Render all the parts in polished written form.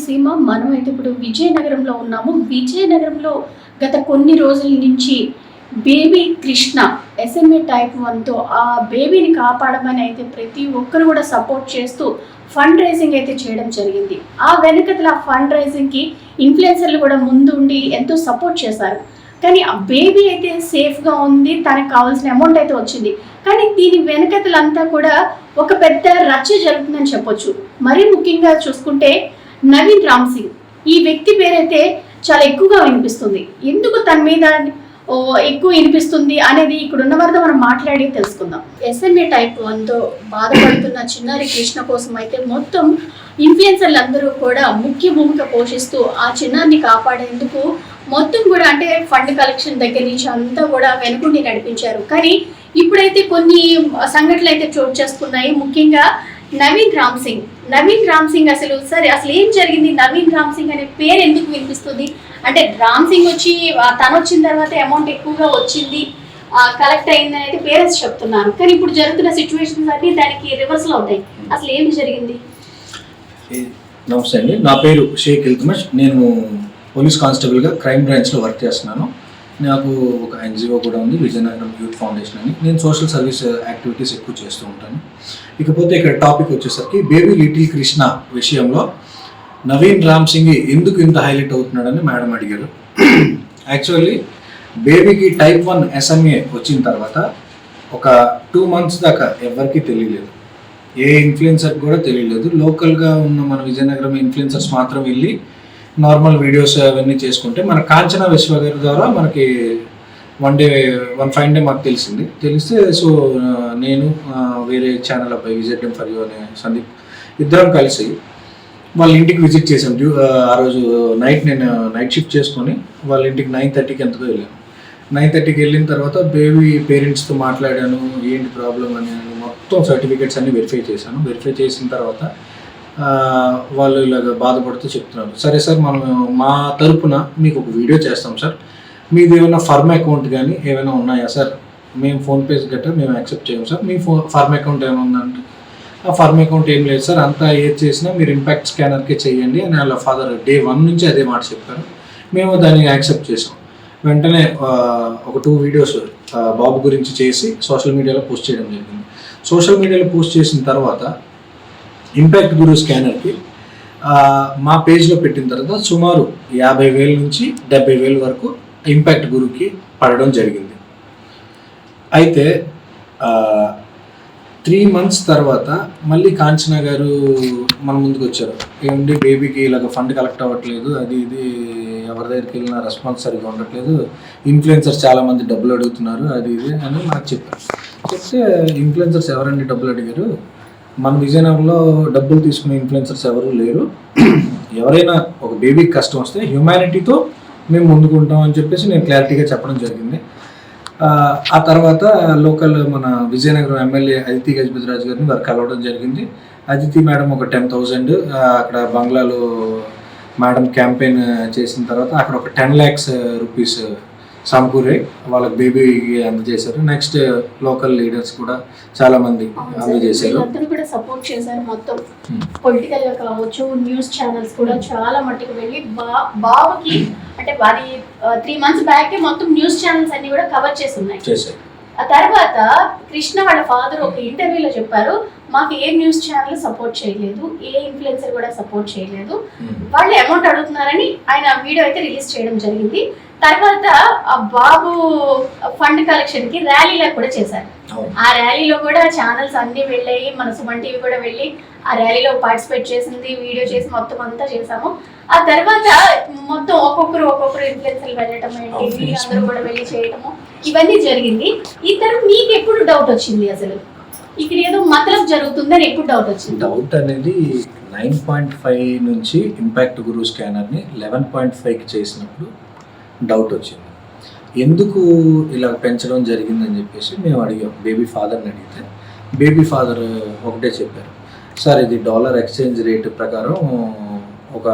సీమ. మనమైతే ఇప్పుడు విజయనగరంలో ఉన్నాము. విజయనగరంలో గత కొన్ని రోజుల నుంచి బేబీ కృష్ణ SMA type 1తో ఆ బేబీని కాపాడమని అయితే ప్రతి ఒక్కరు కూడా సపోర్ట్ చేస్తూ ఫండ్ రైజింగ్ అయితే చేయడం జరిగింది. ఆ వెనుకతల ఫండ్ రైజింగ్కి ఇన్ఫ్లుయెన్సర్లు కూడా ముందుండి ఎంతో సపోర్ట్ చేశారు. కానీ ఆ బేబీ అయితే సేఫ్గా ఉంది, తనకు కావాల్సిన అమౌంట్ అయితే వచ్చింది. కానీ దీని వెనుకతలంతా కూడా ఒక పెద్ద రచ్చ జరుగుతుందని చెప్పొచ్చు. మరీ ముఖ్యంగా చూసుకుంటే నవీన్ రామ్ సింగ్ ఈ వ్యక్తి పేరైతే చాలా ఎక్కువగా వినిపిస్తుంది. ఎందుకు తన మీద ఎక్కువ వినిపిస్తుంది అనేది ఇక్కడ ఉన్న వారితో మనం మాట్లాడి తెలుసుకుందాం. SMA type 1తో బాధపడుతున్న చిన్నారి కృష్ణ కోసం అయితే మొత్తం ఇన్ఫ్లుయెన్సర్లు అందరూ కూడా ముఖ్య భూమిక పోషిస్తూ ఆ చిన్నారిని కాపాడేందుకు మొత్తం కూడా అంటే ఫండ్ కలెక్షన్ దగ్గర నుంచి అంతా కూడా వెనుకుండి నడిపించారు. కానీ ఇప్పుడైతే కొన్ని సంఘటనలు అయితే చోటు చేసుకున్నాయి. ముఖ్యంగా నవీన్ రామ్ సింగ్ అసలు ఏం జరిగింది? నవీన్ రామ్ సింగ్ అనే పేరు ఎందుకు వినిపిస్తుంది అంటే రామ్ సింగ్ వచ్చి తను వచ్చిన తర్వాత అమౌంట్ ఎక్కువగా వచ్చింది, కలెక్ట్ అయింది అనేది పేరెంట్స్ చెప్తున్నారు. కానీ ఇప్పుడు జరుగుతున్న సిచ్యువేషన్స్ అన్ని దానికి రివర్సల్ అవుతాయి. అసలు ఏం జరిగింది? నమస్తే అండి, నా పేరు షేక్ ఇల్తుమష్. నేను పోలీస్ కానిస్టేబుల్గా క్రైమ్ బ్రాంచ్లో వర్క్ చేస్తున్నాను. నాకు ఒక NGO కూడా ఉంది, విజయనగరం యూత్ ఫౌండేషన్ అని. నేను సోషల్ సర్వీస్ యాక్టివిటీస్ ఎక్కువ చేస్తూ ఉంటాను. ఇకపోతే ఇక్కడ టాపిక్ వచ్చేసరికి బేబీ లిటిల్ కృష్ణ విషయంలో నవీన్ రామ్ సింగ్ ఎందుకు ఇంత హైలైట్ అవుతున్నాడని మేడం అడిగారు. యాక్చువల్లీ బేబీకి type 1 SMA వచ్చిన తర్వాత ఒక 2 months దాకా ఎవరికి తెలియలేదు, ఏ ఇన్ఫ్లుయెన్సర్ కూడా తెలియలేదు. లోకల్గా ఉన్న మన విజయనగరం ఇన్ఫ్లుయెన్సర్స్ మాత్రం వెళ్ళి నార్మల్ వీడియోస్ అవన్నీ చేసుకుంటే మన కాంచనా విశ్వ గారి ద్వారా మనకి వన్ ఫైన్ డే మాకు తెలిస్తే సో నేను వేరే ఛానల్ అబ్బాయి విజిట్ ఫర్ యూ అనే సందీప్ ఇద్దరం కలిసి వాళ్ళ ఇంటికి విజిట్ చేసాం. ఆ రోజు నేను నైట్ షిఫ్ట్ చేసుకొని వాళ్ళ ఇంటికి 9:30కి ఎంతకో వెళ్ళాను. 9:30కి వెళ్ళిన తర్వాత బేబీ పేరెంట్స్తో మాట్లాడాను, ఏంటి ప్రాబ్లం అని మొత్తం సర్టిఫికేట్స్ అన్ని వెరిఫై చేశాను. వెరిఫై చేసిన తర్వాత వాళ్ళు ఇలాగ బాధపడుతూ చెప్తున్నారు, సరే సార్ మనం మా తరపున మీకు ఒక వీడియో చేస్తాం సార్, మీది ఏమైనా ఫర్మ్ అకౌంట్ కానీ ఏమైనా ఉన్నాయా సార్, మేము ఫోన్పే గట్రా మేము యాక్సెప్ట్ చేయం సార్, మీ ఫర్మ్ అకౌంట్ ఏమైనా ఉందంటే ఆ ఫర్మ్ అకౌంట్ ఏం లేదు సార్, అంతా ఏది చేసినా మీరు ఇంపాక్ట్ స్కానర్కే చేయండి అని వాళ్ళ ఫాదర్ Day 1 నుంచి అదే మాట చెప్పారు. మేము దాన్ని యాక్సెప్ట్ చేసాం. వెంటనే ఒక 2 వీడియోస్ బాబు గురించి చేసి సోషల్ మీడియాలో పోస్ట్ చేయడం జరిగింది. సోషల్ మీడియాలో పోస్ట్ చేసిన తర్వాత ఇంపాక్ట్ గురు స్కానర్కి మా పేజ్లో పెట్టిన తర్వాత సుమారు 50,000 నుంచి 70,000 వరకు ఇంపాక్ట్ గురుకి పడడం జరిగింది. అయితే 3 months తర్వాత మళ్ళీ కాంచనా గారు మన ముందుకు వచ్చారు. ఏమండి బేబీకి ఇలాగ ఫండ్ కలెక్ట్ అవ్వట్లేదు, అది ఇది ఎవరి దగ్గరికి వెళ్ళినా రెస్పాన్స్ సరిగ్గా ఉండట్లేదు, ఇన్ఫ్లుయెన్సర్స్ చాలామంది డబ్బులు అడుగుతున్నారు, అది ఇది అని నాకు చెప్పారు. చెప్తే ఇన్ఫ్లుయెన్సర్స్ ఎవరండి డబ్బులు అడిగారు, మన విజయనగరంలో డబ్బులు తీసుకునే ఇన్ఫ్లుయెన్సర్స్ ఎవరు లేరు, ఎవరైనా ఒక బేబీకి కష్టం వస్తే హ్యూమానిటీతో మేము ముందుకుంటాం అని చెప్పేసి నేను క్లారిటీగా చెప్పడం జరిగింది. ఆ తర్వాత లోకల్ మన విజయనగరం ఎమ్మెల్యే అదితి గజపతిరాజు గారిని వారు కలవడం జరిగింది. అదితి మేడం ఒక 10,000 అక్కడ బంగ్లాలో మేడం క్యాంపెయిన్ చేసిన తర్వాత అక్కడ ఒక 10 lakhs రూపీస్ సమకూరే వాళ్ళకి బేబీకి అందజేశారు. నెక్స్ట్ లోకల్ లీడర్స్ కూడా చాలా మంది అందజేశారు. అందరూ కూడా సపోర్ట్ చేశారు. మొత్తం పొలిటికల్ గా కావచ్చు, న్యూస్ ఛానల్స్ కూడా చాలా మట్టుకు వెళ్ళి బాబుకి అంటే వారి 3 months బ్యాక్ మొత్తం న్యూస్ ఛానల్స్ అన్ని కూడా కవర్ చేసి ఉన్నాయి. ఆ తర్వాత కృష్ణ వాళ్ళ ఫాదర్ ఒక ఇంటర్వ్యూలో చెప్పారు, మాకు ఏ న్యూస్ ఛానల్ సపోర్ట్ చేయలేదు, ఏ ఇన్ఫ్లుయెన్సర్ కూడా సపోర్ట్ చేయలేదు, వాళ్ళు అమౌంట్ అడుగుతున్నారని ఆయన వీడియో అయితే రిలీజ్ చేయడం జరిగింది. తర్వాత ఆ బాబు ఫండ్ కలెక్షన్ కి ర్యాలీలా కూడా చేశారు. ఆ ర్యాలీలో కూడా ఛానల్స్ అన్ని వెళ్ళాయి, మన సుమన్ టీవీ కూడా వెళ్ళి ఆ ర్యాలీలో పార్టిసిపేట్ చేసింది, వీడియో చేసి మొత్తం అంతా చేసాము. ఆ తర్వాత మొత్తం ఒక్కొక్కరు ఇన్ఫ్లుయెన్సర్లు వెళ్ళటం ఏంటి, అందరూ కూడా వెళ్ళి చేయటము ఇవన్నీ జరిగింది. ఈ తర్వాత మీకు ఎప్పుడు డౌట్ వచ్చింది అసలు ఇక్కడ ఏదో మతలబ్ జరుగుతుందని ఎప్పుడు డౌట్ వచ్చింది? డౌట్ అనేది 9.5 నుంచి ఇంపాక్ట్ గురు స్కానర్ని 11.5కి చేసినప్పుడు డౌట్ వచ్చింది. ఎందుకు ఇలా పెంచడం జరిగిందని చెప్పేసి మేము అడిగాం. బేబీ ఫాదర్ని అడిగితే బేబీ ఫాదర్ ఒకటే చెప్పారు, సార్ ఇది డాలర్ ఎక్స్చేంజ్ రేట్ ప్రకారం ఒక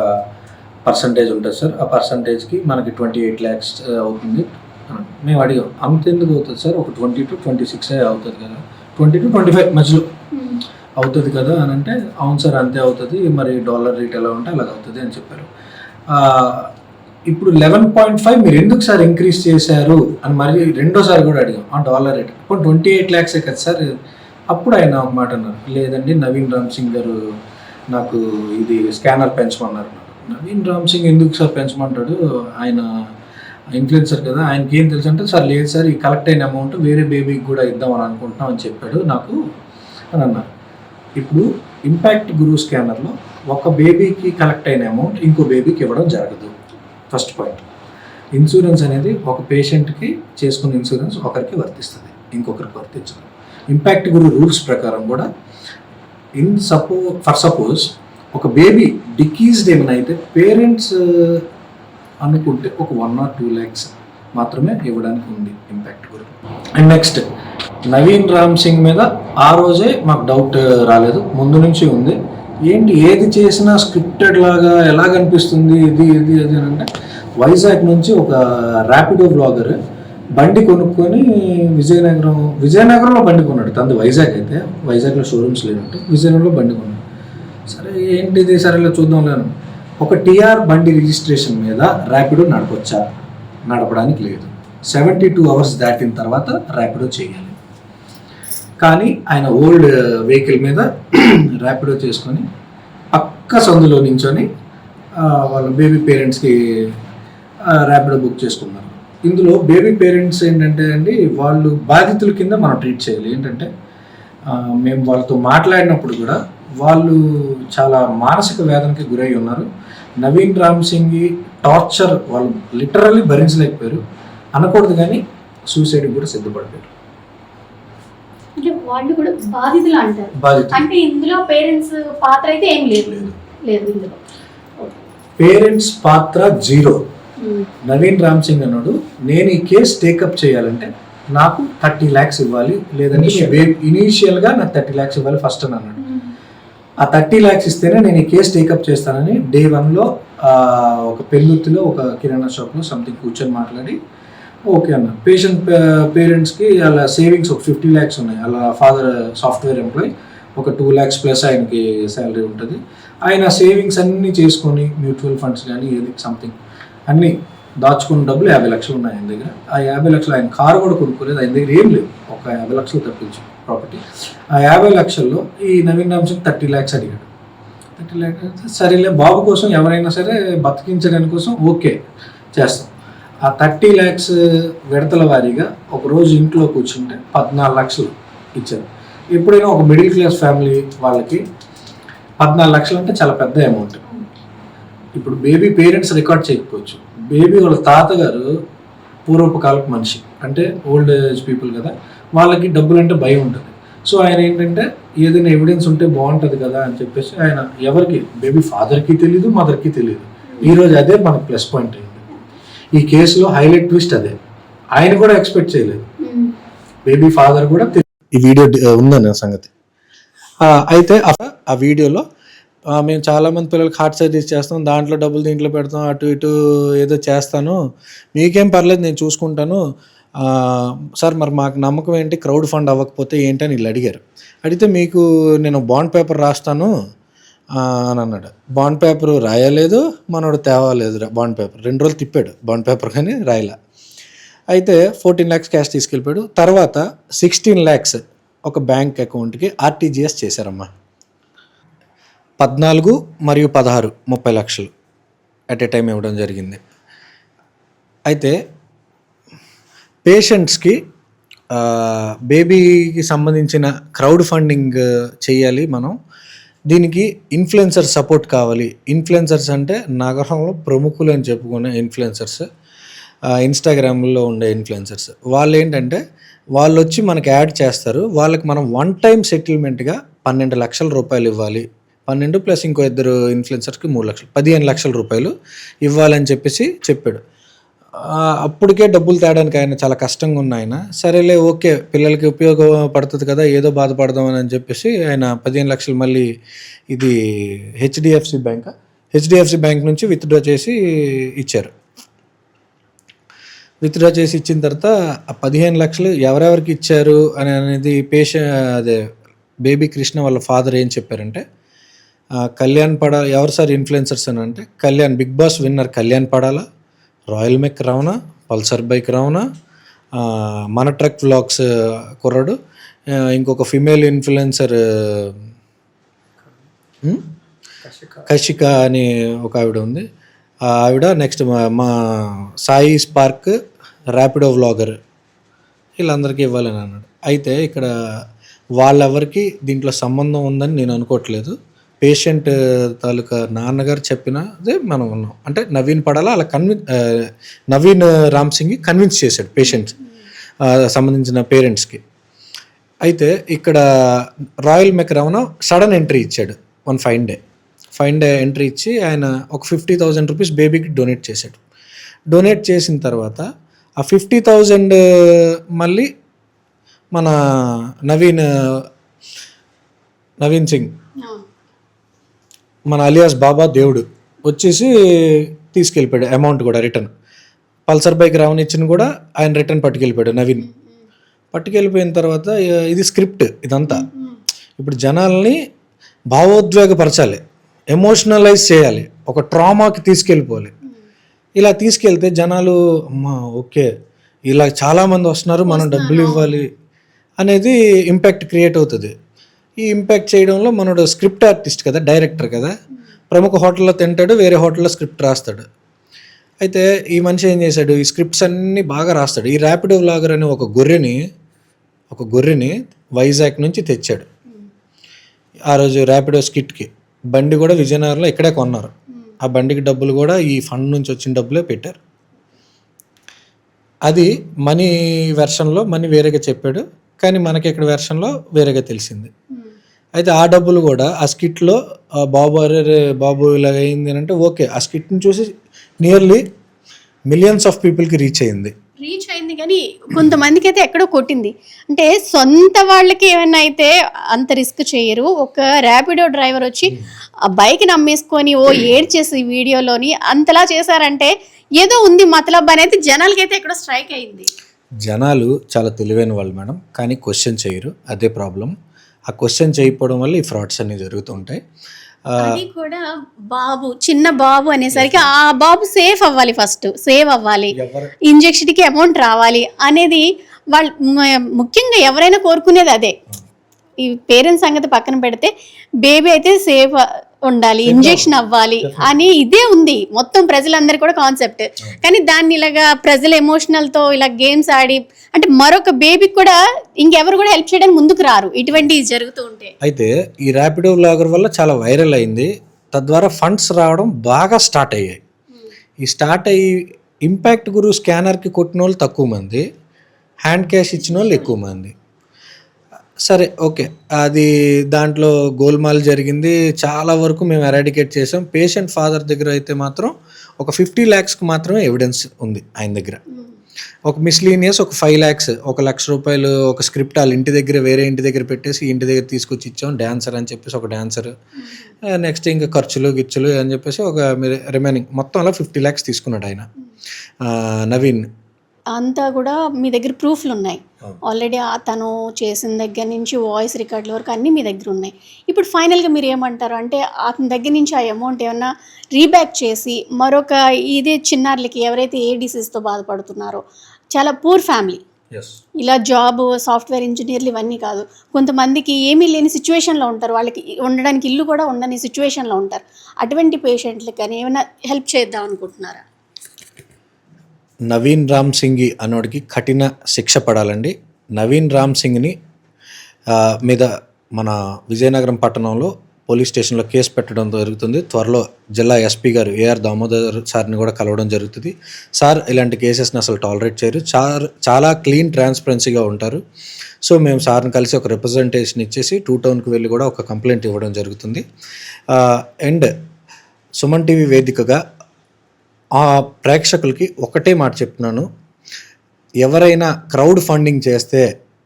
పర్సంటేజ్ ఉంటుంది సార్, ఆ పర్సంటేజ్కి మనకి 28 lakhs అవుతుంది. మేము అడిగాం, అంత ఎందుకు అవుతుంది సార్, ఒక 20 to 26 అవుతుంది కదా, 20 to 25 మధ్యలో అవుతుంది కదా అని అంటే, అవును సార్ అంతే అవుతుంది, మరి డాలర్ రేట్ ఎలా ఉంటే అలాగ అవుతుంది అని చెప్పారు. ఇప్పుడు 11.5 మీరు ఎందుకు సార్ ఇంక్రీజ్ చేశారు అని మరి రెండోసారి కూడా అడిగాం. డాలర్ రేట్ ఇప్పుడు 28 lakhs కదా సార్. అప్పుడు ఆయన ఒక మాట అన్నారు, లేదండి నవీన్ రామ్ సింగ్ గారు నాకు ఇది స్కానర్ పెంచమన్నారు. నవీన్ రామ్ సింగ్ ఎందుకు సార్ పెంచమంటాడు, ఆయన ఇన్ఫ్లుయెన్సర్ కదా, ఆయనకి ఏం తెలుసు అంటే, సార్ లేదు సార్ ఈ కలెక్ట్ అయిన అమౌంట్ వేరే బేబీకి కూడా ఇద్దామని అనుకుంటున్నాం అని చెప్పాడు నాకు అని అన్నారు. ఇప్పుడు ఇంపాక్ట్ గురు స్కానర్లో ఒక బేబీకి కలెక్ట్ అయిన అమౌంట్ ఇంకో బేబీకి ఇవ్వడం జరగదు. ఫస్ట్ పాయింట్, ఇన్సూరెన్స్ అనేది ఒక పేషెంట్కి చేసుకున్న ఇన్సూరెన్స్ ఒకరికి వర్తిస్తుంది, ఇంకొకరికి వర్తించదు. ఇంపాక్ట్ గురు రూల్స్ ప్రకారం కూడా ఫర్ సపోజ్ ఒక బేబీ డికీజ్డ్ ఏమైనా అయితే పేరెంట్స్ అనుకుంటే ఒక 1 or 2 lakhs మాత్రమే ఇవ్వడానికి ఉంది impact Guru. And next Naveen Ram Singh మీద ఆ రోజే మాకు డౌట్ రాలేదు, ముందు నుంచి ఉంది. ఏంటి ఏది చేసినా స్క్రిప్టెడ్ లాగా ఎలా కనిపిస్తుంది ఇది ఇది అది అంటే, వైజాగ్ నుంచి ఒక ర్యాపిడో బ్లాగర్ బండి కొనుక్కొని విజయనగరంలో బండి కొన్నాడు. తనది వైజాగ్ అయితే, వైజాగ్లో షోరూమ్స్ లేనట్టు విజయనగరంలో బండి కొన్నాడు. సరే ఏంటిది సరేలే చూద్దాం లేను. ఒక టీఆర్ బండి రిజిస్ట్రేషన్ మీద ర్యాపిడో నడపొచ్చా? నడపడానికి లేదు. 72 hours దాటిన తర్వాత ర్యాపిడో చేయాలి. కానీ ఆయన ఓల్డ్ వెహికల్ మీద ర్యాపిడో చేసుకొని పక్క సందులో నించొని వాళ్ళ బేబీ పేరెంట్స్కి ర్యాపిడో బుక్ చేసుకున్నారు. ఇందులో బేబీ పేరెంట్స్ ఏంటంటే అండి, వాళ్ళు బాధితుల కింద మనం ట్రీట్ చేయాలి. ఏంటంటే మేము వాళ్ళతో మాట్లాడినప్పుడు కూడా వాళ్ళు చాలా మానసిక వేదనకి గురై ఉన్నారు. నవీన్ రామ్ సింగ్ టార్చర్ వాళ్ళు లిటరల్లీ భరించలేకపోయారు అనకూడదు, కానీ సూసైడ్కి కూడా సిద్ధపడిపోయారు. అంటే వాళ్ళు కూడా బాధితులు అంటారు. అంటే ఇందులో పేరెంట్స్ పాత్ర అయితే ఏం లేదు. ఇందులో పేరెంట్స్ పాత్ర 0. నవీన్ రామ్ సింగ్ అన్నాడు, నేను ఈ కేసు టేకప్ చేయాలంటే నాకు 30 lakhs ఇవ్వాలి, లేదంటే ఇనీషియల్గా నాకు 30 lakhs ఇవ్వాలి ఫస్ట్ అని అన్నాడు. ఆ 30 lakhs ఇస్తేనే నేను ఈ కేసు టేకప్ చేస్తానని Day 1లో ఒక పెళ్ళుత్తిలో ఒక కిరాణా షాప్లో సంథింగ్ కూర్చొని మాట్లాడి ఓకే అన్న. పేరెంట్స్కి అలా సేవింగ్స్ ఒక 50 lakhs ఉన్నాయి. అలా ఫాదర్ సాఫ్ట్వేర్ ఎంప్లాయీ, ఒక 2 lakhs ప్లస్ ఆయనకి శాలరీ ఉంటుంది. ఆయన సేవింగ్స్ అన్నీ చేసుకొని మ్యూచువల్ ఫండ్స్ కానీ ఏది సంథింగ్ అన్నీ దాచుకున్న డబ్బులు 50 lakhs ఉన్నాయి ఆయన దగ్గర. ఆ 50 lakhs ఆయన కారు కూడా కొనుక్కోలేదు, ఆయన దగ్గర ఏం లేదు, ఒక 50 lakhs తప్పించి ప్రాపర్టీ. ఆ 50 lakhsలో ఈ నవీన్ రామ్ సింగ్ 30 lakhs అడిగాడు. 30 lakhs సరేలే, బాబు కోసం ఎవరైనా సరే బతికించడానికి కోసం ఓకే చేస్తాం. ఆ 30 lakhs విడతల వారీగా ఒకరోజు ఇంట్లో కూర్చుంటే 14 lakhs ఇచ్చారు. ఎప్పుడైనా ఒక మిడిల్ క్లాస్ ఫ్యామిలీ వాళ్ళకి 14 lakhs అంటే చాలా పెద్ద అమౌంట్. ఇప్పుడు బేబీ పేరెంట్స్ రికార్డ్ చేయకపోవచ్చు, బేబీ వాళ్ళ తాతగారు పూర్వపు కాలపు మనిషి, అంటే ఓల్డ్ ఏజ్ పీపుల్ కదా, వాళ్ళకి డబ్బులు అంటే భయం ఉంటుంది. సో ఆయన ఏంటంటే ఏదైనా ఎవిడెన్స్ ఉంటే బాగుంటుంది కదా అని చెప్పేసి ఆయన ఎవరికి, బేబీ ఫాదర్కి తెలీదు, మదర్కి తెలియదు. ఈరోజు అదే మనకు ప్లస్ పాయింట్ అయింది. ఈ కేసులో హైలైట్ ట్విస్ట్ అదే, ఆయన కూడా ఎక్స్పెక్ట్ చేయలేదు, బేబీ ఫాదర్ కూడా ఈ వీడియో ఉందన్న సంగతి. అయితే ఆ వీడియోలో మేము చాలామంది పిల్లలకి హార్ట్ సర్జరీస్ చేస్తాం, దాంట్లో డబ్బులు దీంట్లో పెడతాం, అటు ఇటు ఏదో చేస్తాను, మీకేం పర్లేదు నేను చూసుకుంటాను సార్, మరి మాకు నమ్మకం ఏంటి, క్రౌడ్ ఫండ్ అవ్వకపోతే ఏంటని వీళ్ళు అడిగారు. అడిగితే మీకు నేను బాండ్ పేపర్ రాస్తాను అని అన్నాడు. బాండ్ పేపర్ రాయలేదు, మనోడు తేవలేదు బాండ్ పేపర్. 2 రోజులు తిప్పాడు బాండ్ పేపర్, కానీ రాయలే. అయితే 14 lakhs క్యాష్ తీసుకెళ్ళిపోయాడు. తర్వాత 16 lakhs ఒక బ్యాంక్ అకౌంట్కి RTGS చేశారమ్మా. 14 మరియు 16 30 lakhs అట్ ఏ టైం ఇవ్వడం జరిగింది. అయితే పేషెంట్స్కి బేబీకి సంబంధించిన క్రౌడ్ ఫండింగ్ చేయాలి మనం. దీనికి ఇన్ఫ్లుయెన్సర్ సపోర్ట్ కావాలి. ఇన్ఫ్లుయెన్సర్స్ అంటే నగరంలో ప్రముఖులు అని చెప్పుకునే ఇన్ఫ్లుయెన్సర్స్, ఇన్స్టాగ్రామ్లో ఉండే ఇన్ఫ్లుయెన్సర్స్. వాళ్ళు ఏంటంటే వాళ్ళు వచ్చి మనకి యాడ్ చేస్తారు, వాళ్ళకి మనం 1 time సెటిల్మెంట్గా 12 లక్షల రూపాయలు ఇవ్వాలి. 12 ప్లస్ ఇంకో 2 ఇన్ఫ్లుయెన్సర్స్కి 3 లక్షలు, 15 లక్షల రూపాయలు ఇవ్వాలని చెప్పేసి చెప్పాడు. అప్పటికే డబ్బులు తేడానికి ఆయన చాలా కష్టంగా ఉన్న ఆయన, సరేలే ఓకే పిల్లలకి ఉపయోగపడుతుంది కదా, ఏదో బాధపడదామని అని చెప్పేసి ఆయన 15 లక్షలు మళ్ళీ ఇది హెచ్డిఎఫ్సి బ్యాంక్ నుంచి విత్డ్రా చేసి ఇచ్చారు. విత్డ్రా చేసి ఇచ్చిన తర్వాత ఆ 15 లక్షలు ఎవరెవరికి ఇచ్చారు అనేది బేబీ కృష్ణ వాళ్ళ ఫాదర్ ఏం చెప్పారంటే, కళ్యాణ్ పడాల ఎవరు సార్ ఇన్ఫ్లుయెన్సర్స్ అని అంటే, Kalyan Bigg Boss winner Kalyan Padala, Royal Mech Ravana, Pulsar bike Ravana, మన ట్రక్ వ్లాగ్స్ కుర్రాడు, ఇంకొక ఫిమేల్ ఇన్ఫ్లుయెన్సర్ కషిక అని ఒక ఆవిడ ఉంది, ఆ ఆవిడ నెక్స్ట్ మా సాయి స్పార్క్ ర్యాపిడో వ్లాగర్, వీళ్ళందరికీ ఇవ్వాలని అన్నాడు. అయితే ఇక్కడ వాళ్ళెవరికి దీంట్లో సంబంధం ఉందని నేను అనుకోవట్లేదు. పేషెంట్ తాలూకా నాన్నగారు చెప్పినదే మనం ఉన్నాం. అంటే నవీన్ పడాలా అలా నవీన్ రామ్ సింగ్ కన్విన్స్ చేశాడు పేషెంట్స్ సంబంధించిన పేరెంట్స్కి. అయితే ఇక్కడ రాయల్ మెక్రావన సడన్ ఎంట్రీ ఇచ్చాడు. ఫైన్ డే ఎంట్రీ ఇచ్చి ఆయన ఒక 50,000 రూపీస్ బేబీకి డొనేట్ చేశాడు. డొనేట్ చేసిన తర్వాత ఆ 50,000 మళ్ళీ మన నవీన్ సింగ్ మన అలియాస్ బాబా దేవుడు వచ్చేసి తీసుకెళ్ళిపోయాడు అమౌంట్ కూడా రిటర్న్. పల్సర్ బైక్ రావనిచ్చిన కూడా ఆయన రిటర్న్ పట్టుకెళ్ళిపోయాడు నవీన్. పట్టుకెళ్ళిపోయిన తర్వాత ఇది స్క్రిప్ట్ ఇదంతా. ఇప్పుడు జనాల్ని భావోద్వేగపరచాలి, ఎమోషనలైజ్ చేయాలి, ఒక ట్రామాకి తీసుకెళ్ళిపోవాలి. ఇలా తీసుకెళ్తే జనాలు అమ్మా ఓకే ఇలా చాలామంది వస్తున్నారు, మనం డబ్బులు ఇవ్వాలి అనేది ఇంపాక్ట్ క్రియేట్ అవుతుంది. ఈ ఇంపాక్ట్ చేయడంలో మనోడు స్క్రిప్ట్ ఆర్టిస్ట్ కదా, డైరెక్టర్ కదా, ప్రముఖ హోటల్లో తింటాడు, వేరే హోటల్లో స్క్రిప్ట్ రాస్తాడు. అయితే ఈ మనిషి ఏం చేశాడు, ఈ స్క్రిప్ట్స్ అన్నీ బాగా రాస్తాడు. ఈ ర్యాపిడో వ్లాగర్ అనే ఒక గొర్రెని వైజాగ్ నుంచి తెచ్చాడు. ఆ రోజు ర్యాపిడో స్కిట్కి బండి కూడా విజయనగరంలో ఇక్కడే కొన్నారు. ఆ బండికి డబ్బులు కూడా ఈ ఫండ్ నుంచి వచ్చిన డబ్బులే పెట్టారు. అది మనీ వెర్షన్లో మనీ వేరేగా చెప్పాడు, కానీ మనకి ఇక్కడ వెర్షన్లో వేరేగా తెలిసింది. అయితే ఆ డబ్బులు కూడా ఆ స్కిట్లో బాబు ఇలా అయింది అని అంటే ఓకే, ఆ స్కిట్ని చూసి నియర్లీ మిలియన్స్ ఆఫ్ పీపుల్కి రీచ్ అయింది కానీ కొంతమందికి అయితే ఎక్కడో కొట్టింది. అంటే సొంత వాళ్ళకి ఏమైనా అయితే అంత రిస్క్ చేయరు. ఒక ర్యాపిడో డ్రైవర్ వచ్చి ఆ బైక్ని అమ్మేసుకొని ఏడ్చేసి వీడియోలోని అంతలా చేశారంటే ఏదో ఉంది మతలబ్ అనేది జనాలకైతే ఎక్కడో స్ట్రైక్ అయింది. జనాలు చాలా తెలివైన వాళ్ళు మేడం, కానీ క్వశ్చన్ చేయరు, అదే ప్రాబ్లం. ఆ క్వశ్చన్ చేయకపోవడం వల్ల ఈ ఫ్రాడ్స్ అన్ని జరుగుతుంటాయి. అది కూడా చిన్న బాబు అనేసరికి ఆ బాబు సేవ్ అవ్వాలి, ఇంజెక్షన్కి అమౌంట్ రావాలి అనేది వాళ్ళు ముఖ్యంగా ఎవరైనా కోరుకునేది అదే. ఈ పేరెంట్స్ సంగతి పక్కన పెడితే బేబీ అయితే సేఫ్ ఉండాలి, ఇంజెక్షన్ అవ్వాలి అని ఇదే ఉంది మొత్తం ప్రజలందరికీ కూడా కాన్సెప్ట్. కానీ దాన్ని ఇలాగా ప్రజల ఎమోషనల్తో ఇలా గేమ్స్ ఆడి అంటే మరొక బేబీకి కూడా ఇంకెవరు కూడా హెల్ప్ చేయడానికి ముందుకు రారు ఇటువంటివి జరుగుతూ ఉంటే. అయితే ఈ ర్యాపిడో వ్లాగర్ వల్ల చాలా వైరల్ అయింది, తద్వారా ఫండ్స్ రావడం బాగా స్టార్ట్ అయ్యాయి. ఈ స్టార్ట్ అయ్యి ఇంపాక్ట్ గురు స్కానర్కి కొట్టిన వాళ్ళు తక్కువ మంది, హ్యాండ్ క్యాష్ ఇచ్చిన వాళ్ళు ఎక్కువ మంది. సరే ఓకే, అది దాంట్లో గోల్మాల్ జరిగింది, చాలా వరకు మేము ఎరాడికేట్ చేసాం. పేషెంట్ ఫాదర్ దగ్గర అయితే మాత్రం ఒక 50 lakhsకి మాత్రమే ఎవిడెన్స్ ఉంది ఆయన దగ్గర. ఒక మిస్లీనియస్ ఒక 5 lakhs, 1 లక్ష రూపాయలు ఒక స్క్రిప్ట్ వాళ్ళ ఇంటి దగ్గర వేరే ఇంటి దగ్గర పెట్టేసి ఇంటి దగ్గర తీసుకొచ్చి ఇచ్చాం, డ్యాన్సర్ అని చెప్పేసి ఒక డ్యాన్సర్, నెక్స్ట్ ఇంకా ఖర్చులు గిచ్చులు అని చెప్పేసి ఒక రిమైనింగ్ మొత్తం అలా 50 lakhs తీసుకున్నాడు ఆయన నవీన్. అంతా కూడా మీ దగ్గర ప్రూఫ్లు ఉన్నాయి ఆల్రెడీ, తను చేసిన దగ్గర నుంచి వాయిస్ రికార్డుల వరకు అన్నీ మీ దగ్గర ఉన్నాయి. ఇప్పుడు ఫైనల్గా మీరు ఏమంటారు అంటే అతని దగ్గర నుంచి ఆ అమౌంట్ ఏమన్నా రీబ్యాక్ చేసి మరొక ఇదే చిన్నారులకి ఎవరైతే ఏ డిసీజ్తో బాధపడుతున్నారో, చాలా పూర్ ఫ్యామిలీ, ఇలా జాబ్ సాఫ్ట్వేర్ ఇంజనీర్లు ఇవన్నీ కాదు, కొంతమందికి ఏమీ లేని సిచ్యువేషన్లో ఉంటారు, వాళ్ళకి ఉండడానికి ఇల్లు కూడా ఉండని సిచ్యువేషన్లో ఉంటారు, అటువంటి పేషెంట్లకి కానీ ఏమైనా హెల్ప్ చేద్దాం అనుకుంటున్నారా? నవీన్ రామ్ సింగ్ అన్నోడికి కఠిన శిక్ష పడాలండి. నవీన్ రామ్ సింగ్ని మీద మన విజయనగరం పట్టణంలో పోలీస్ స్టేషన్లో కేసు పెట్టడం జరుగుతుంది. త్వరలో జిల్లా ఎస్పీ గారు ఏఆర్ దామోదర్ సార్ని కూడా కలవడం జరుగుతుంది. సార్ ఇలాంటి కేసెస్ని అసలు టాలరేట్ చేయరు, చాలా క్లీన్ ట్రాన్స్పరెన్సీగా ఉంటారు. సో మేము సార్ని కలిసి ఒక రిప్రజెంటేషన్ ఇచ్చేసి 2 టౌన్కి వెళ్ళి కూడా ఒక కంప్లైంట్ ఇవ్వడం జరుగుతుంది. అండ్ సుమన్ టీవీ వేదికగా ఆ ప్రేక్షకులకి ఒకటే మాట చెప్తున్నాను, ఎవరైనా క్రౌడ్ ఫండింగ్ చేస్తే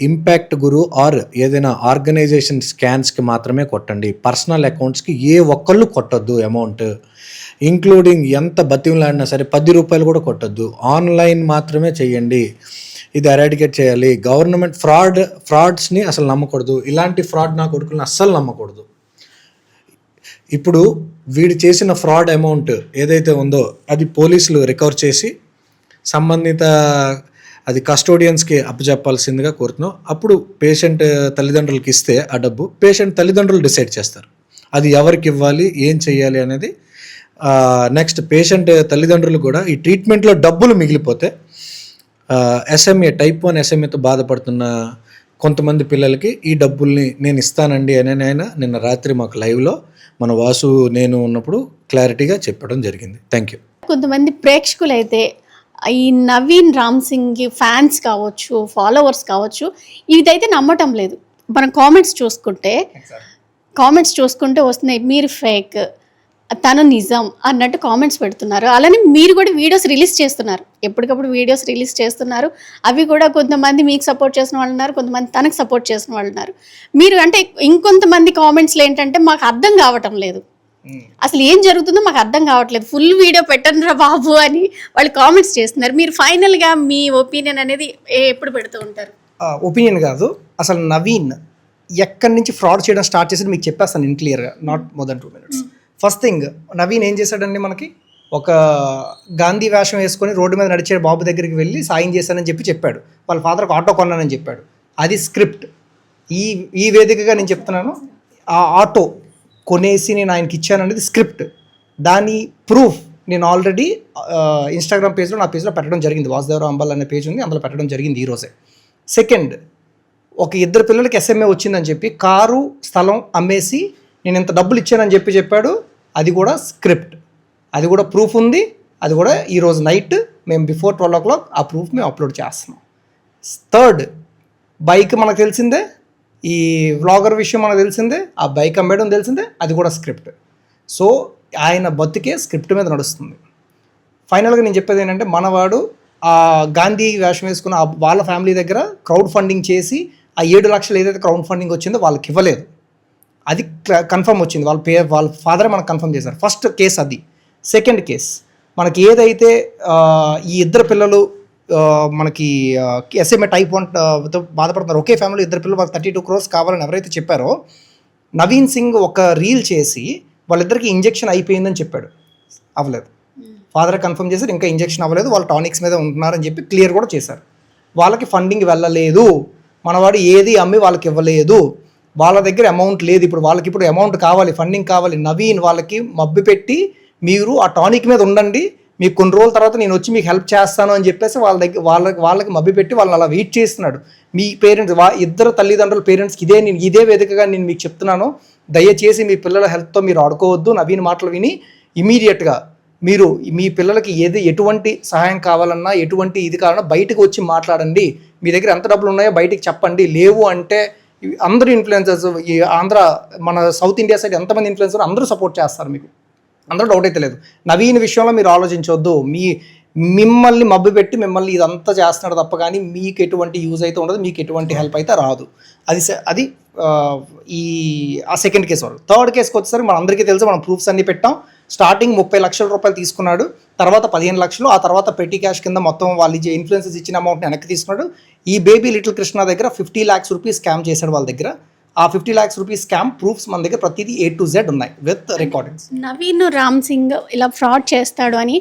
ఇంపాక్ట్ గురు ఆర్ ఏదైనా ఆర్గనైజేషన్ స్కాన్స్కి మాత్రమే కొట్టండి, పర్సనల్ అకౌంట్స్కి ఏ ఒక్కళ్ళు కొట్టద్దు అమౌంట్, ఇంక్లూడింగ్ ఎంత బతిమలాడినా సరే 10 రూపాయలు కూడా కొట్టద్దు, ఆన్లైన్ మాత్రమే చేయండి. ఇది ఎరాడికేట్ చేయాలి, గవర్నమెంట్ ఫ్రాడ్స్ని అసలు నమ్మకూడదు, ఇలాంటి ఫ్రాడ్ నా కొడుకుని అస్సలు నమ్మకూడదు. ఇప్పుడు వీడు చేసిన ఫ్రాడ్ అమౌంట్ ఏదైతే ఉందో అది పోలీసులు రికవర్ చేసి సంబంధిత అది కస్టోడియన్స్కి అప్పచెప్పాల్సిందిగా కోరుతున్నాం. అప్పుడు పేషెంట్ తల్లిదండ్రులకి ఇస్తే ఆ డబ్బు పేషెంట్ తల్లిదండ్రులు డిసైడ్ చేస్తారు అది ఎవరికి ఇవ్వాలి, ఏం చెయ్యాలి అనేది. నెక్స్ట్ పేషెంట్ తల్లిదండ్రులు కూడా ఈ ట్రీట్మెంట్లో డబ్బులు మిగిలిపోతే ఎస్ఎంఏ టైప్ 1 ఎస్ఎంఏతో బాధపడుతున్న కొంతమంది పిల్లలకి ఈ డబ్బుల్ని నేను ఇస్తానండి అని ఆయన నిన్న రాత్రి మాకు లైవ్లో మన వాసు నేను ఉన్నప్పుడు క్లారిటీగా చెప్పడం జరిగింది. Thank you. కొంతమంది ప్రేక్షకులు అయితే ఈ నవీన్ రామ్ సింగ్ ఫ్యాన్స్ కావచ్చు, ఫాలోవర్స్ కావచ్చు, ఇదైతే నమ్మటం లేదు. మనం కామెంట్స్ చూసుకుంటే వస్తున్నాయి మీరు ఫేక్, తను నిజం అన్నట్టు కామెంట్స్ పెడుతున్నారు. అలానే మీరు కూడా వీడియోస్ రిలీజ్ చేస్తున్నారు, ఎప్పటికప్పుడు వీడియోస్ రిలీజ్ చేస్తున్నారు. అవి కూడా కొంతమంది మీకు సపోర్ట్ చేసిన వాళ్ళు ఉన్నారు, కొంతమంది తనకు సపోర్ట్ చేసిన వాళ్ళు ఉన్నారు. మీరు అంటే ఇంకొంతమంది కామెంట్స్లో ఏంటంటే మాకు అర్థం కావటం లేదు, అసలు ఏం జరుగుతుందో మాకు అర్థం కావట్లేదు, ఫుల్ వీడియో పెట్టండి రా బాబు అని వాళ్ళు కామెంట్స్ చేస్తున్నారు. మీరు ఫైనల్గా మీ ఒపీనియన్ అనేది ఎప్పుడు పెడుతూ ఉంటారు? ఒపీనియన్ కాదు, అసలు నవీన్ ఎక్కడి నుంచి ఫ్రాడ్ చేయడం స్టార్ట్ చేసి మీకు చెప్పేస్తాను నేను క్లియర్గా, not more than 2 minutes. First thing, Naveen ఏం చేశాడండి, మనకి ఒక గాంధీ వేషం వేసుకొని రోడ్డు మీద నడిచే బాబు దగ్గరికి వెళ్ళి సాయం చేశానని చెప్పాడు. వాళ్ళ ఫాదర్కి ఆటో కొన్నానని చెప్పాడు. అది స్క్రిప్ట్. ఈ వేదికగా నేను చెప్తున్నాను, ఆ ఆటో కొనేసి నేను ఆయనకి ఇచ్చాననేది స్క్రిప్ట్. దాని ప్రూఫ్ నేను ఆల్రెడీ ఇన్స్టాగ్రామ్ పేజ్లో నా పేజ్లో పెట్టడం జరిగింది. వాసుదేవరావు అంబల్ అనే పేజ్ ఉంది, అందులో పెట్టడం జరిగింది ఈరోజే. సెకండ్, ఒక 2 పిల్లలకి ఎస్ఎంఏ వచ్చిందని చెప్పి కారు స్థలం అమ్మేసి నేను ఇంత డబ్బులు ఇచ్చానని చెప్పాడు. అది కూడా స్క్రిప్ట్, అది కూడా ప్రూఫ్ ఉంది. అది కూడా ఈరోజు నైట్ మేము బిఫోర్ 12 o'clock ఆ ప్రూఫ్ మేము అప్లోడ్ చేస్తున్నాం. థర్డ్, బైక్ మనకు తెలిసిందే, ఈ వ్లాగర్ విషయం మనకు తెలిసిందే, ఆ బైక్ అమ్మేయడం తెలిసిందే, అది కూడా స్క్రిప్ట్. సో ఆయన బతుకే స్క్రిప్ట్ మీద నడుస్తుంది. ఫైనల్గా నేను చెప్పేది ఏంటంటే, మనవాడు ఆ గాంధీ వేషం వేసుకున్న వాళ్ళ ఫ్యామిలీ దగ్గర క్రౌడ్ ఫండింగ్ చేసి ఆ 7 లక్షలు ఏదైతే క్రౌడ్ ఫండింగ్ వచ్చిందో వాళ్ళకి ఇవ్వలేదు. అది కన్ఫర్మ్ వచ్చింది, వాళ్ళ ఫాదరే మనకు కన్ఫర్మ్ చేశారు. ఫస్ట్ కేసు అది. సెకండ్ కేస్, మనకి ఏదైతే ఈ 2 పిల్లలు మనకి ఎస్ఎంఏ టైప్ 1తో బాధపడుతున్నారు, ఒకే ఫ్యామిలీ 2 పిల్లలు వాళ్ళకి 32 crores కావాలని ఎవరైతే చెప్పారో, నవీన్ సింగ్ ఒక రీల్ చేసి వాళ్ళిద్దరికి ఇంజెక్షన్ అయిపోయిందని చెప్పాడు. అవ్వలేదు. ఫాదర్ కన్ఫర్మ్ చేశారు, ఇంకా ఇంజెక్షన్ అవ్వలేదు, వాళ్ళు టానిక్స్ మీద ఉంటున్నారని చెప్పి క్లియర్ కూడా చేశారు. వాళ్ళకి ఫండింగ్ వెళ్ళలేదు, మనవాడు ఏది అమ్మి వాళ్ళకి ఇవ్వలేదు, వాళ్ళ దగ్గర అమౌంట్ లేదు. ఇప్పుడు అమౌంట్ కావాలి, ఫండింగ్ కావాలి. నవీన్ వాళ్ళకి మబ్బి పెట్టి మీరు ఆ టానిక్ మీద ఉండండి, మీకు కొన్ని రోజుల తర్వాత నేను వచ్చి మీకు హెల్ప్ చేస్తాను అని చెప్పేసి వాళ్ళకి మబ్బి పెట్టి వాళ్ళని అలా వెయిట్ చేస్తున్నాడు. మీ పేరెంట్స్ 2 తల్లిదండ్రుల పేరెంట్స్కి ఇదే వేదికగా నేను మీకు చెప్తున్నాను, దయచేసి మీ పిల్లల హెల్త్తో మీరు ఆడుకోవద్దు. నవీన్ మాటలు విని ఇమీడియట్గా మీరు మీ పిల్లలకి ఎటువంటి సహాయం కావాలన్నా, ఎటువంటి ఇది కావాలన్నా బయటకు వచ్చి మాట్లాడండి. మీ దగ్గర ఎంత డబ్బులు ఉన్నాయో బయటికి చెప్పండి. లేవు అంటే అందరూ ఇన్ఫ్లుయెన్సర్స్, ఈ ఆంధ్ర మన సౌత్ ఇండియా సైడ్ ఎంతమంది ఇన్ఫ్లుయెన్సర్ అందరూ సపోర్ట్ చేస్తారు, మీకు అందరూ డౌట్ అయితే లేదు. నవీన్ విషయంలో మీరు ఆలోచించవద్దు. మిమ్మల్ని మబ్బు పెట్టి మిమ్మల్ని ఇదంతా చేస్తున్నాడు తప్ప కానీ మీకు ఎటువంటి యూజ్ అయితే ఉండదు, మీకు ఎటువంటి హెల్ప్ అయితే రాదు. అది ఆ సెకండ్ కేసు వరకు. థర్డ్ కేసుకి వచ్చేసరికి మన అందరికీ తెలుసు, మనం ప్రూఫ్స్ అన్ని పెట్టాం. స్టార్టింగ్ 30 లక్షల రూపాయలు తీసుకున్నాడు, తర్వాత 15 లక్షలు, ఆ తర్వాత పెట్టి క్యాష్ కింద మొత్తం వాళ్ళు ఇన్ఫ్లుయెన్సెస్ ఇచ్చిన అమౌంట్ని వెనక్కి తీసుకున్నాడు. ఈ బేబీ లిటిల్ కృష్ణ దగ్గర 50 lakhs rupees స్కామ్ చేశాడు వాళ్ళ దగ్గర. ఆ 50 lakhs rupees స్కామ్ ప్రూఫ్స్ మన దగ్గర ప్రతిదీ A to Z ఉన్నాయి విత్ రికార్డింగ్స్. నవీన్ రామ్ సింగ్ ఇలా ఫ్రాడ్ చేస్తాడు అని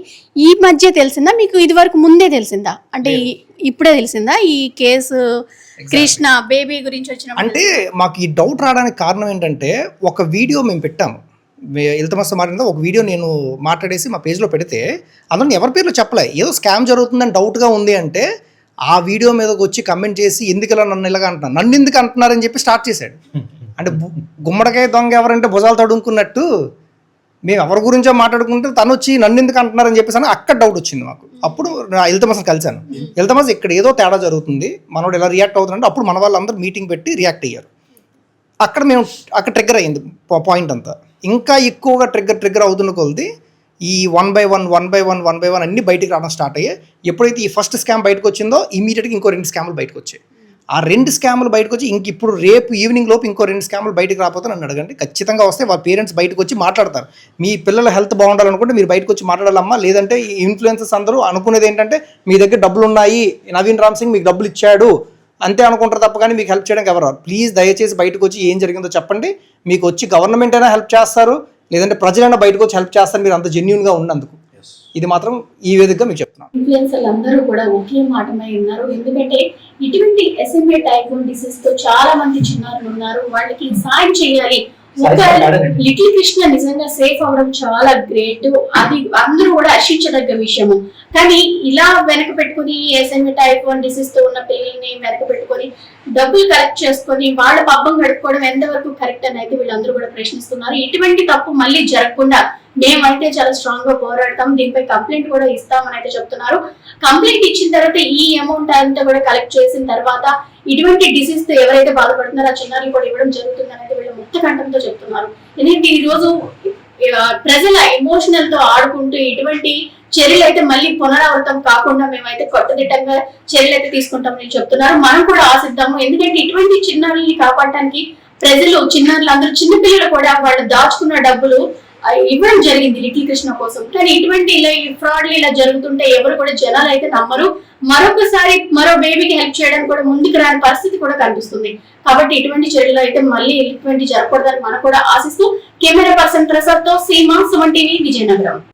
ఈ మధ్య తెలిసిందా మీకు? ఇది వరకు ముందే తెలిసిందా? అంటే ఇప్పుడే తెలిసిందా ఈ కేసు కృష్ణ బేబీ గురించి వచ్చిన? అంటే మాకు ఈ డౌట్ రావడానికి కారణం ఏంటంటే, ఒక వీడియో మేము పెట్టాము, ఇల్తమస్ మాట్లాడిన ఒక వీడియో నేను మాట్లాడేసి మా పేజ్లో పెడితే అందులో ఎవరి పేర్లు చెప్పలే, ఏదో స్కామ్ జరుగుతుందని డౌట్గా ఉంది అంటే ఆ వీడియో మీదకి వచ్చి కమెంట్ చేసి ఎందుకు ఇలా నన్ను ఇలాగా అంటున్నాను, నన్ను ఎందుకు అంటున్నారని చెప్పి స్టార్ట్ చేశాడు. అంటే గుమ్మడికాయ దొంగ ఎవరంటే భుజాలు తడుముకున్నట్టు మేము ఎవరి గురించో మాట్లాడుకుంటే తను వచ్చి నన్ను ఎందుకు అంటున్నారని చెప్పేసి అని అక్కడ డౌట్ వచ్చింది మాకు. అప్పుడు ఇల్తమస్ని కలిశాను. ఇల్తమస్ ఇక్కడ ఏదో తేడా జరుగుతుంది, మనోడు ఎలా రియాక్ట్ అవుతుందంటే అప్పుడు మన వాళ్ళందరూ మీటింగ్ పెట్టి రియాక్ట్ అయ్యారు. అక్కడ ట్రిగ్గర్ అయ్యింది పాయింట్ అంతా. ఇంకా ఎక్కువగా ట్రిగ్గర్ అవుతున్న కొలది ఈ 1 by 1 అన్నీ బయటికి రావడం స్టార్ట్ అయ్యాయి. ఎప్పుడైతే ఈ ఫస్ట్ స్కామ్ బయటకు వచ్చిందో ఇమీడియట్గా ఇంకో 2 స్కామ్లు బయటకు వచ్చాయి. ఆ 2 స్కాములు బయటకు వచ్చి ఇంక ఇప్పుడు రేపు ఈవినింగ్ లోపు ఇంకో 2 స్కాములు బయటకు రాకపోతే నన్ను అడగండి. ఖచ్చితంగా వస్తే వాళ్ళ పేరెంట్స్ బయటకు వచ్చి మాట్లాడతారు. మీ పిల్లల హెల్త్ బాగుండాలనుకుంటే మీరు బయటకు వచ్చి మాట్లాడాలమ్మా. లేదంటే ఈ ఇన్ఫ్లుయెన్సర్స్ అందరూ అనుకునేది ఏంటంటే మీ దగ్గర డబ్బులు ఉన్నాయి, నవీన్ రామ్ సింగ్ మీకు డబ్బులు ఇచ్చాడు అంతే అనుకుంటారు తప్ప కానీ మీకు హెల్ప్ చేయడానికి ఎవరు. ప్లీజ్ దయచేసి బయటకు వచ్చి ఏం జరిగిందో చెప్పండి. మీకు వచ్చి గవర్నమెంట్ అయినా హెల్ప్ చేస్తారు, లేదంటే ప్రజలైనా బయటకు వచ్చి హెల్ప్ చేస్తారు, మీరు అంత జెన్యూన్గా ఉన్నందుకు. ఇది మాత్రం ఈ వేదికగా మీకు చెప్తున్నాను. ఇన్ఫ్లుయెన్సర్లు అందరూ కూడా ఒకే మాటమై ఉన్నారు. ఎందుకంటే ఇటువంటి SMA టైప్ 1 డిసీజ్ తో చాలా మంది చిన్నారులు ఉన్నారు, వాళ్ళకి సాయం చేయాలి. ఒక లిటిల్ కృష్ణ నిజంగా సేఫ్ అవడం చాలా గ్రేట్, అది అందరూ కూడా హర్షించదగ్గ విషయము. కానీ ఇలా వెనక పెట్టుకుని SMA టైప్ 1 డిసీజ్ తో ఉన్న పిల్లల్ని వెనక పెట్టుకొని డబ్బులు కలెక్ట్ చేసుకొని వాళ్ళ పబ్బం గడుపుకోవడం ఎంతవరకు కరెక్ట్ అని అయితే వీళ్ళందరూ కూడా ప్రశ్నిస్తున్నారు. ఇటువంటి తప్పు మళ్ళీ జరగకుండా మేమైతే చాలా స్ట్రాంగ్ గా పోరాడతాం, దీనిపై కంప్లైంట్ కూడా ఇస్తామని అయితే చెప్తున్నారు. కంప్లైంట్ ఇచ్చిన తర్వాత ఈ అమౌంట్ అంతా కూడా కలెక్ట్ చేసిన తర్వాత ఇటువంటి డిసీజ్ తో ఎవరైతే బాధపడుతున్నారో ఆ చిన్నారులు కూడా ఇవ్వడం జరుగుతుందని అయితే వీళ్ళు ముక్త కంఠంతో చెప్తున్నారు. ఎందుకంటే ఈ రోజు ప్రజల ఎమోషనల్ తో ఆడుకుంటూ ఇటువంటి చర్యలు అయితే మళ్ళీ పునరావృతం కాకుండా మేమైతే కట్టుదిట్టంగా చర్యలు అయితే తీసుకుంటామని చెప్తున్నారు. మనం కూడా ఆశిద్దాము. ఎందుకంటే ఇటువంటి చిన్నారుల్ని కాపాడటానికి ప్రజలు, చిన్నారులందరూ, చిన్నపిల్లలు కూడా వాళ్ళు దాచుకున్న డబ్బులు ఇవ్వడం జరిగింది లిటిల్ కృష్ణ కోసం. కానీ ఇటువంటి ఇలా ఫ్రాడ్లు ఇలా జరుగుతుంటే ఎవరు కూడా జనాలు అయితే నమ్మరు. మరొకసారి మరో బేబీకి హెల్ప్ చేయడానికి కూడా ముందుకు రాని పరిస్థితి కూడా కనిపిస్తుంది. కాబట్టి ఇటువంటి చర్యలు అయితే మళ్ళీ ఇటువంటి జరగకూడదని మనం కూడా ఆశిస్తూ కెమెరా పర్సన్ ప్రసాద్ తో సీమా, సుమన్ టీవీ, విజయనగరం.